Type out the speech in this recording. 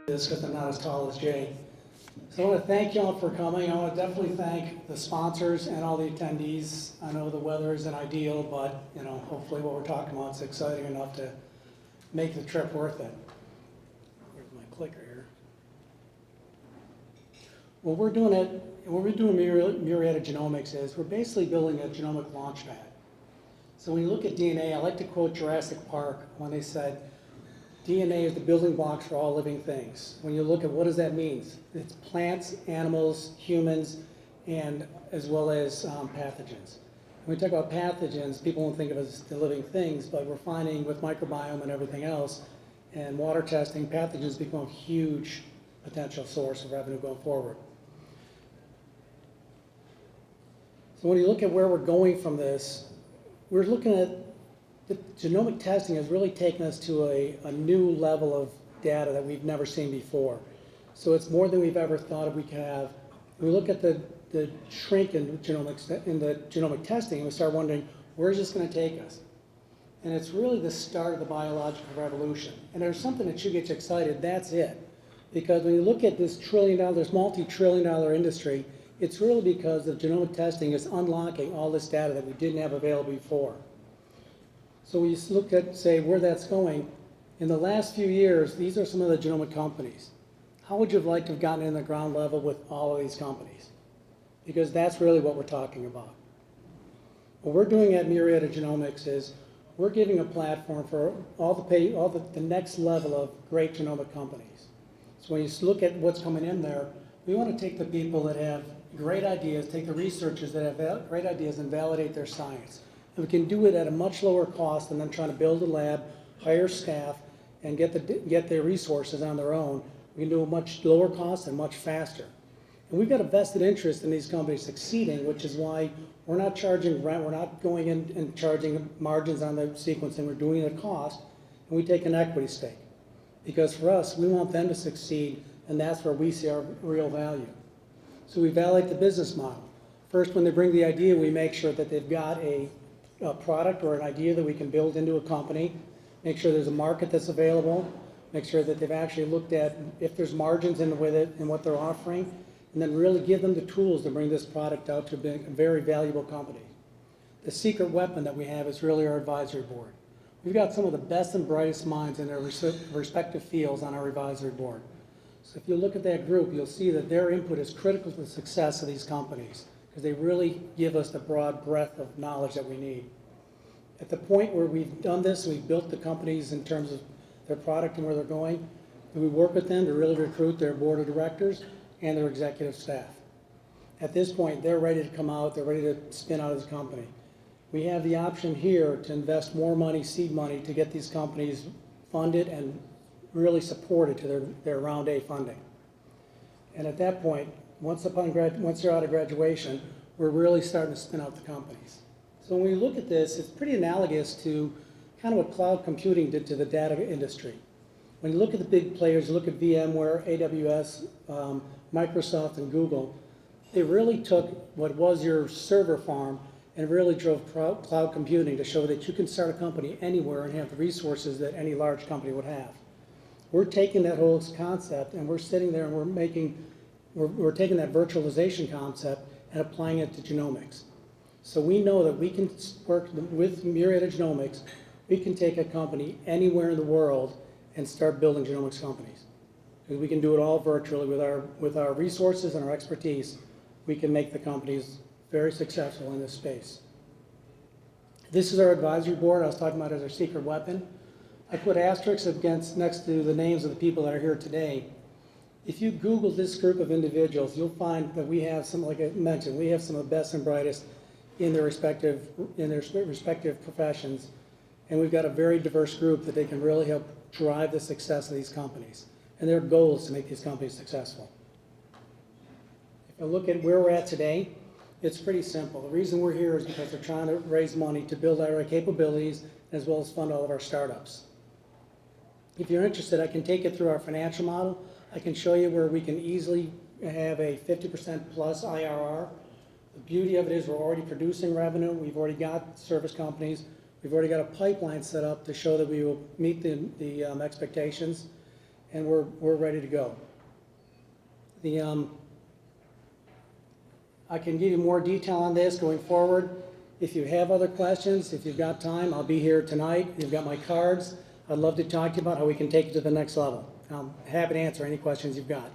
this because I'm not as tall as Jay. So I want to thank y'all for coming. I want to definitely thank the sponsors and all the attendees. I know the weather isn't ideal, but hopefully what we're talking about is exciting enough to make the trip worth it. Where's my clicker here? What we're doing Myriad Genomics is we're basically building a genomic launchpad. So when you look at DNA, I like to quote Jurassic Park when they said, DNA is the building blocks for all living things. When you look at what does that mean? It's plants, animals, humans, and as well as pathogens. When we talk about pathogens, people won't think of it as the living things, but we're finding with microbiome and everything else, and water testing, pathogens become a huge potential source of revenue going forward. So when you look at where we're going from this, we're looking at the genomic testing has really taken us to a new level of data that we've never seen before. So it's more than we've ever thought we could have. We look at the shrink in genomics, in the genomic testing, and we start wondering, where's this going to take us? And it's really the start of the biological revolution. And there's something that should get you excited, that's it. Because when you look at this this multi-trillion-dollar industry, it's really because the genomic testing is unlocking all this data that we didn't have available before. So we look at, say, where that's going. In the last few years, these are some of the genomic companies. How would you have liked to have gotten in the ground level with all of these companies? Because that's really what we're talking about. What we're doing at Myriad Genomics is we're giving a platform for all the next level of great genomic companies. So when you look at what's coming in there, we want to take the people that have great ideas, take the researchers that have great ideas and validate their science. And we can do it at a much lower cost than them trying to build a lab, hire staff, and get their resources on their own. We can do it much lower cost and much faster. And we've got a vested interest in these companies succeeding, which is why we're not charging rent, we're not going in and charging margins on the sequencing, we're doing it at cost, and we take an equity stake. Because for us, we want them to succeed, and that's where we see our real value. So we validate the business model. First, when they bring the idea, we make sure that they've got a product or an idea that we can build into a company, make sure there's a market that's available, make sure that they've actually looked at if there's margins in with it and what they're offering, and then really give them the tools to bring this product out to be a very valuable company. The secret weapon that we have is really our advisory board. We've got some of the best and brightest minds in their respective fields on our advisory board. So if you look at that group, you'll see that their input is critical to the success of these companies, because they really give us the broad breadth of knowledge that we need. At the point where we've done this, we've built the companies in terms of their product and where they're going, and we work with them to really recruit their board of directors and their executive staff. At this point, they're ready to come out, they're ready to spin out as a company. We have the option here to invest more money, seed money, to get these companies funded and really supported to their round A funding. And at that point, once they're out of graduation, we're really starting to spin out the companies. So when we look at this, it's pretty analogous to kind of what cloud computing did to the data industry. When you look at the big players, you look at VMware, AWS, Microsoft, and Google, they really took what was your server farm and really drove cloud computing to show that you can start a company anywhere and have the resources that any large company would have. We're taking that whole concept and we're sitting there and we're taking that virtualization concept and applying it to genomics. So we know that we can work with Myriad Genomics, we can take a company anywhere in the world and start building genomics companies. Because we can do it all virtually with our resources and our expertise, we can make the companies very successful in this space. This is our advisory board I was talking about as our secret weapon. I put asterisks next to the names of the people that are here today. If you Google this group of individuals, you'll find that we have some, like I mentioned, we have some of the best and brightest in their respective professions. And we've got a very diverse group that they can really help drive the success of these companies. And their goal is to make these companies successful. If I look at where we're at today, it's pretty simple. The reason we're here is because we're trying to raise money to build our capabilities as well as fund all of our startups. If you're interested, I can take you through our financial model. I can show you where we can easily have a 50% plus IRR. The beauty of it is we're already producing revenue. We've already got service companies. We've already got a pipeline set up to show that we will meet the expectations. and we're ready to go. I can give you more detail on this going forward. If you have other questions, if you've got time, I'll be here tonight. You've got my cards. I'd love to talk to you about how we can take it to the next level. I'm happy to answer any questions you've got.